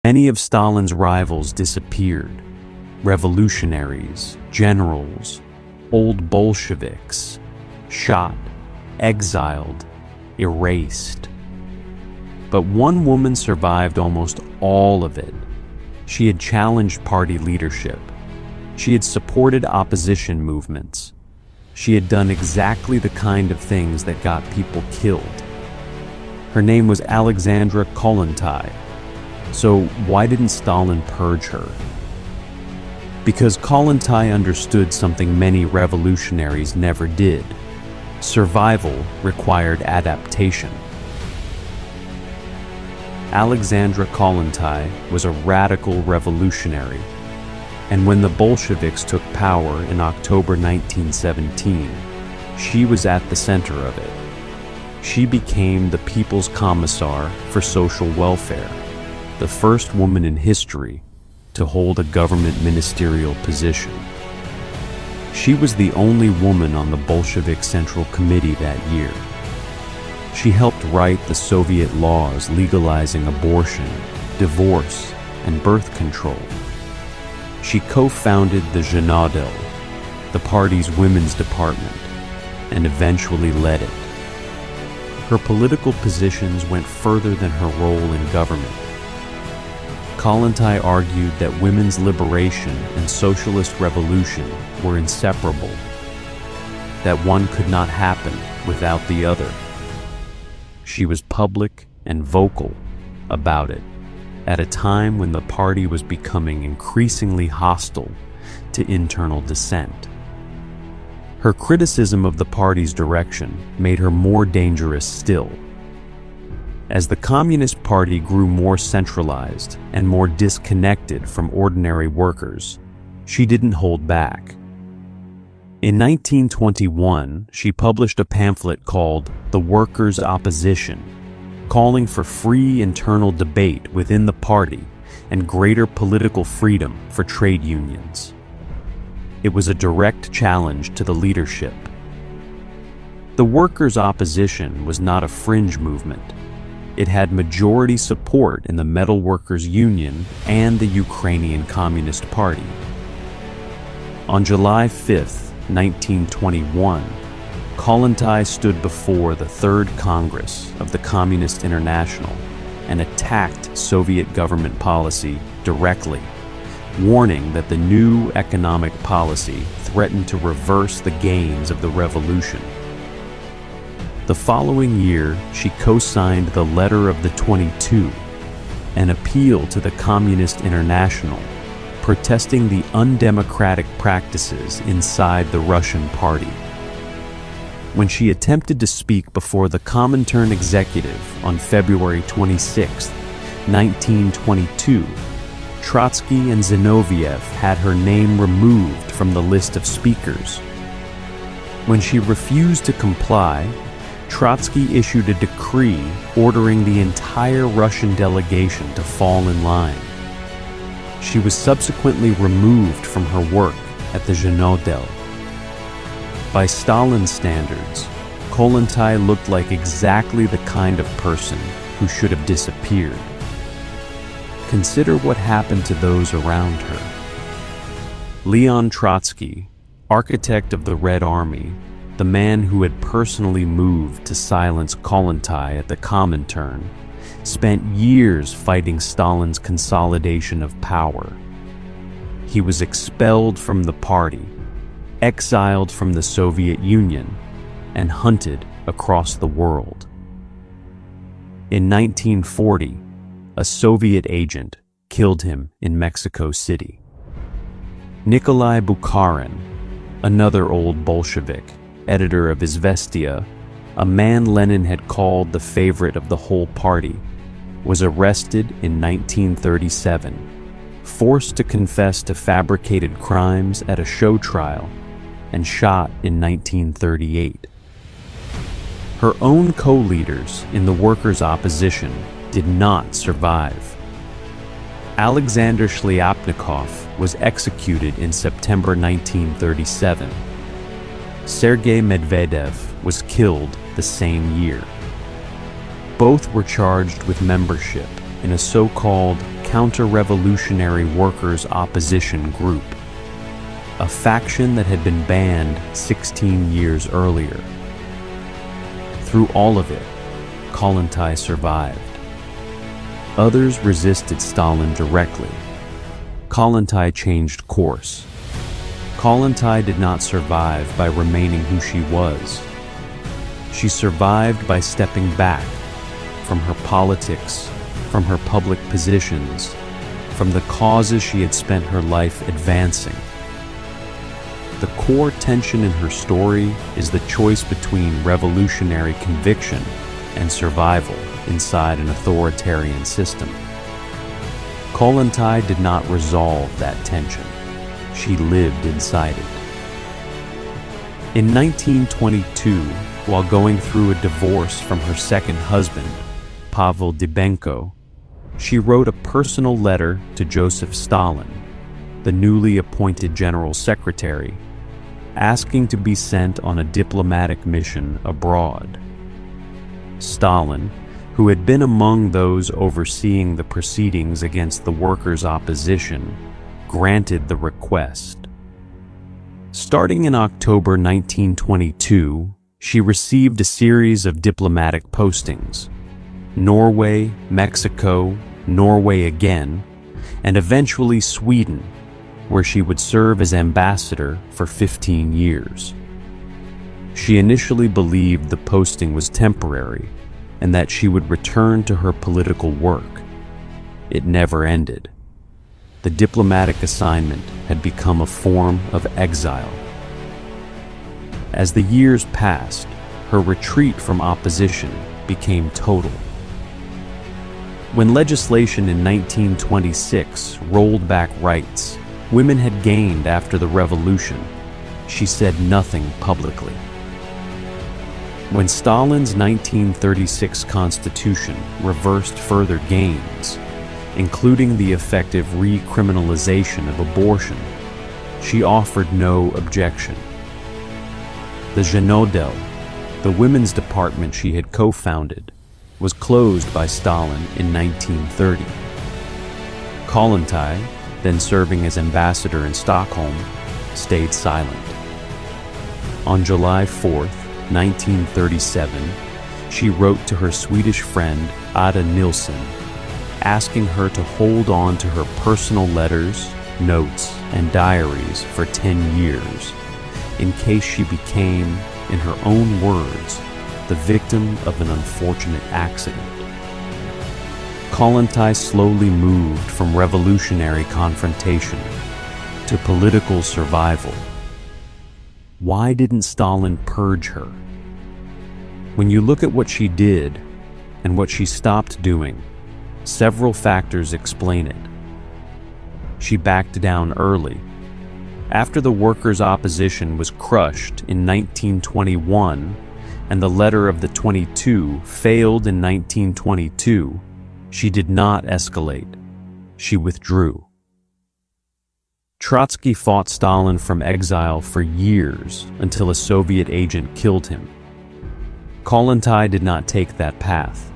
Many of Stalin's rivals disappeared. Revolutionaries, generals, Old Bolsheviks, shot, exiled, erased. But one woman survived almost all of it. She had challenged party leadership. She had supported opposition movements. She had done exactly the kind of things that got people killed. Her name was Alexandra Kollontai. So why didn't Stalin purge her? Because Kollontai understood something many revolutionaries never did. Survival required adaptation. Alexandra Kollontai was a radical revolutionary, and when the Bolsheviks took power in October 1917, she was at the center of it. She became the People's Commissar for Social Welfare, the first woman in history to hold a government ministerial position. She was the only woman on the Bolshevik Central Committee that year. She helped write the Soviet laws legalizing abortion, divorce, and birth control. She co-founded the Zhenadel, the party's women's department, and eventually led it. Her political positions went further than her role in government. Kollontai argued that women's liberation and socialist revolution were inseparable, that one could not happen without the other. She was public and vocal about it at a time when the party was becoming increasingly hostile to internal dissent. Her criticism of the party's direction made her more dangerous still. As the Communist Party grew more centralized and more disconnected from ordinary workers, she didn't hold back. In 1921, she published a pamphlet called The Workers' Opposition, calling for free internal debate within the party and greater political freedom for trade unions. It was a direct challenge to the leadership. The Workers' Opposition was not a fringe movement. It had majority support in the Metal Workers' Union and the Ukrainian Communist Party. On July 5, 1921, Kollontai stood before the Third Congress of the Communist International and attacked Soviet government policy directly, warning that the new economic policy threatened to reverse the gains of the revolution. The following year, she co-signed the Letter of the 22, an appeal to the Communist International, protesting the undemocratic practices inside the Russian party. When she attempted to speak before the Comintern executive on February 26, 1922, Trotsky and Zinoviev had her name removed from the list of speakers. When she refused to comply, Trotsky issued a decree ordering the entire Russian delegation to fall in line. She was subsequently removed from her work at the Zhenadel. By Stalin's standards, Kollontai looked like exactly the kind of person who should have disappeared. Consider what happened to those around her. Leon Trotsky, architect of the Red Army, the man who had personally moved to silence Kollontai at the Comintern, spent years fighting Stalin's consolidation of power. He was expelled from the party, exiled from the Soviet Union, and hunted across the world. In 1940, a Soviet agent killed him in Mexico City. Nikolai Bukharin, another old Bolshevik, editor of Izvestia, a man Lenin had called the favorite of the whole party, was arrested in 1937, forced to confess to fabricated crimes at a show trial, and shot in 1938. Her own co-leaders in the workers' opposition did not survive. Alexander Shliapnikov was executed in September 1937. Sergei Medvedev was killed the same year. Both were charged with membership in a so-called counter-revolutionary workers' opposition group, a faction that had been banned 16 years earlier. Through all of it, Kollontai survived. Others resisted Stalin directly. Kollontai changed course. Kollontai did not survive by remaining who she was. She survived by stepping back from her politics, from her public positions, from the causes she had spent her life advancing. The core tension in her story is the choice between revolutionary conviction and survival inside an authoritarian system. Kollontai did not resolve that tension. She lived inside it. In 1922, while going through a divorce from her second husband, Pavel Dybenko, she wrote a personal letter to Joseph Stalin, the newly appointed General Secretary, asking to be sent on a diplomatic mission abroad. Stalin, who had been among those overseeing the proceedings against the workers' opposition, granted the request. Starting in October 1922, she received a series of diplomatic postings: Norway, Mexico, Norway again, and eventually Sweden, where she would serve as ambassador for 15 years. She initially believed the posting was temporary and that she would return to her political work. It never ended. The diplomatic assignment had become a form of exile. As the years passed, her retreat from opposition became total. When legislation in 1926 rolled back rights women had gained after the revolution, she said nothing publicly. When Stalin's 1936 constitution reversed further gains, including the effective recriminalization of abortion, she offered no objection. The Zhenodel, the women's department she had co-founded, was closed by Stalin in 1930. Kollontai, then serving as ambassador in Stockholm, stayed silent. On July 4, 1937, she wrote to her Swedish friend Ada Nilsson, asking her to hold on to her personal letters, notes, and diaries for 10 years, in case she became, in her own words, the victim of an unfortunate accident. Kollontai slowly moved from revolutionary confrontation to political survival. Why didn't Stalin purge her? When you look at what she did and what she stopped doing, several factors explain it. She backed down early. After the workers' opposition was crushed in 1921 and the Letter of the 22 failed in 1922, she did not escalate. She withdrew. Trotsky fought Stalin from exile for years until a Soviet agent killed him. Kollontai did not take that path.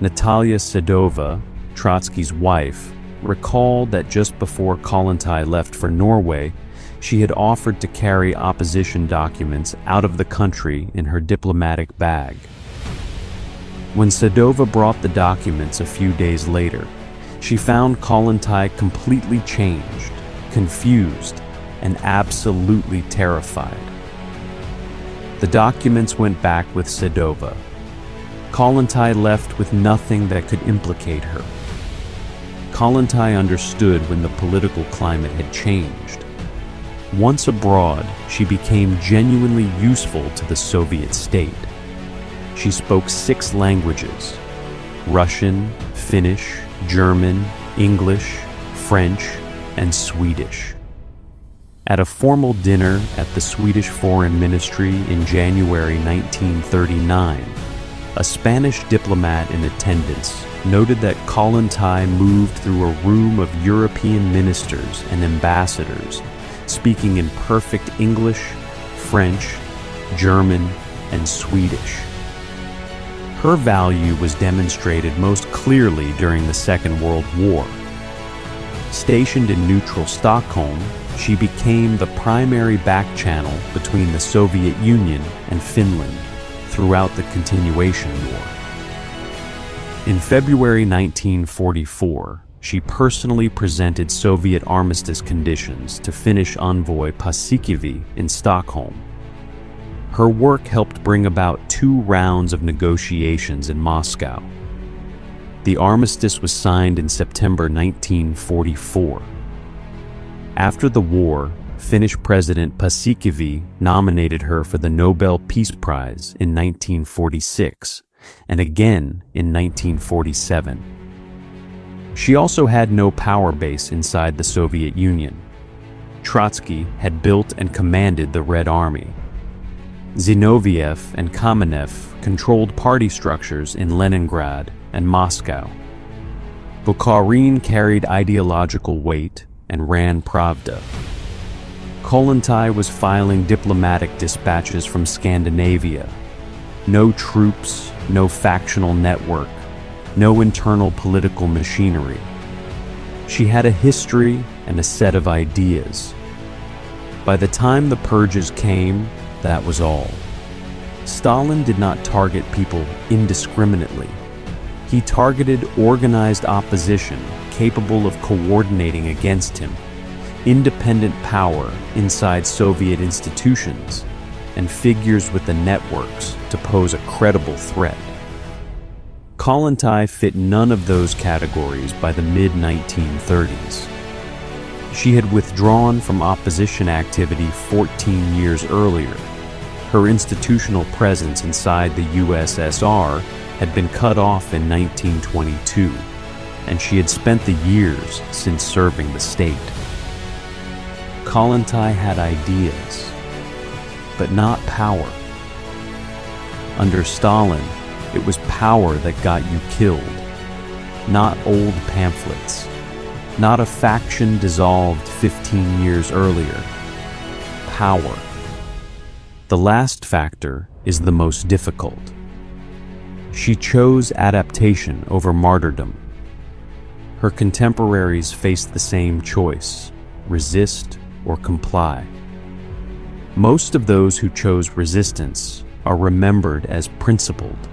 Natalia Sedova, Trotsky's wife, recalled that just before Kollontai left for Norway, she had offered to carry opposition documents out of the country in her diplomatic bag. When Sedova brought the documents a few days later, she found Kollontai completely changed, confused, and absolutely terrified. The documents went back with Sedova. Kollontai left with nothing that could implicate her. Kollontai understood when the political climate had changed. Once abroad, she became genuinely useful to the Soviet state. She spoke 6 languages: Russian, Finnish, German, English, French, and Swedish. At a formal dinner at the Swedish Foreign Ministry in January 1939, a Spanish diplomat in attendance noted that Kollontai moved through a room of European ministers and ambassadors, speaking in perfect English, French, German, and Swedish. Her value was demonstrated most clearly during the Second World War, Stationed in neutral Stockholm, she became the primary back channel between the Soviet Union and Finland throughout the Continuation War. In February 1944, she personally presented Soviet armistice conditions to Finnish envoy Paasikivi in Stockholm. Her work helped bring about 2 rounds of negotiations in Moscow. The armistice was signed in September 1944. After the war, Finnish President Paasikivi nominated her for the Nobel Peace Prize in 1946 and again in 1947. She also had no power base inside the Soviet Union. Trotsky had built and commanded the Red Army. Zinoviev and Kamenev controlled party structures in Leningrad and Moscow. Bukharin carried ideological weight and ran Pravda. Kollontai was filing diplomatic dispatches from Scandinavia. No troops, no factional network, no internal political machinery. She had a history and a set of ideas. By the time the Purges came, that was all. Stalin did not target people indiscriminately. He targeted organized opposition capable of coordinating against him, independent power inside Soviet institutions, and figures with the networks to pose a credible threat. Kollontai fit none of those categories by the mid-1930s. She had withdrawn from opposition activity 14 years earlier. Her institutional presence inside the USSR had been cut off in 1922, and she had spent the years since serving the state. Kollontai had ideas, but not power. Under Stalin, it was power that got you killed, not old pamphlets, not a faction dissolved 15 years earlier. Power. The last factor is the most difficult. She chose adaptation over martyrdom. Her contemporaries faced the same choice: resist or comply. Most of those who chose resistance are remembered as principled.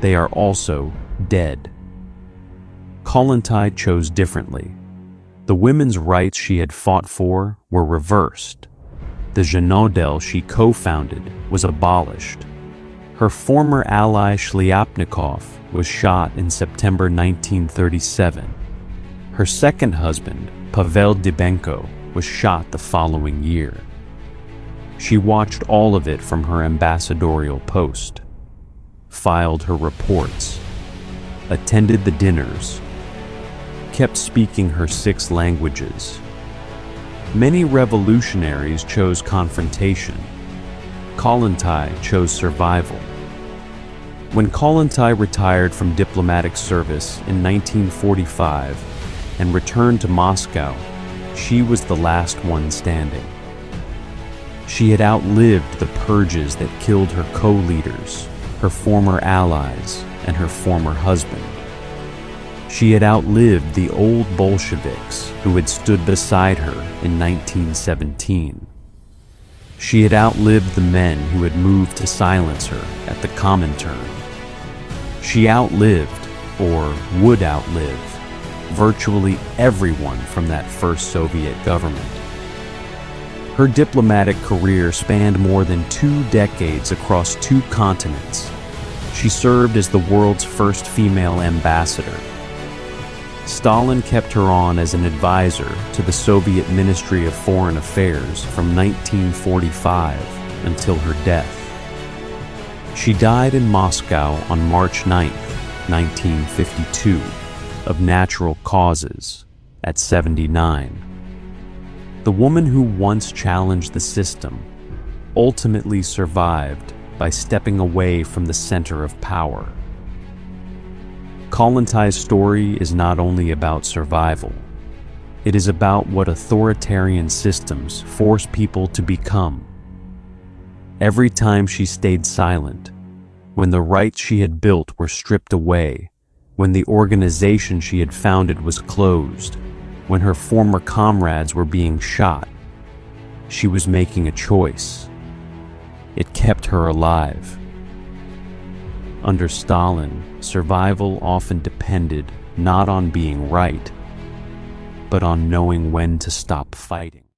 They are also dead. Kollontai chose differently. The women's rights she had fought for were reversed. The Zhenodel she co-founded was abolished. Her former ally Shliapnikov was shot in September 1937. Her second husband, Pavel Dybenko, was shot the following year. She watched all of it from her ambassadorial post, filed her reports, attended the dinners, kept speaking her 6 languages. Many revolutionaries chose confrontation. Kollontai chose survival. When Kollontai retired from diplomatic service in 1945 and returned to Moscow, she was the last one standing. She had outlived the purges that killed her co-leaders, her former allies, and her former husband. She had outlived the old Bolsheviks who had stood beside her in 1917. She had outlived the men who had moved to silence her at the Comintern. She outlived, or would outlive, virtually everyone from that first Soviet government. Her diplomatic career spanned more than 2 decades across 2 continents. She served as the world's first female ambassador. Stalin kept her on as an advisor to the Soviet Ministry of Foreign Affairs from 1945 until her death. She died in Moscow on March 9, 1952, of natural causes, at 79. The woman who once challenged the system ultimately survived by stepping away from the center of power. Kollontai's story is not only about survival. It is about what authoritarian systems force people to become. Every time she stayed silent, when the rights she had built were stripped away, when the organization she had founded was closed, when her former comrades were being shot. She was making a choice. It kept her alive. Under Stalin, survival often depended not on being right, but on knowing when to stop fighting.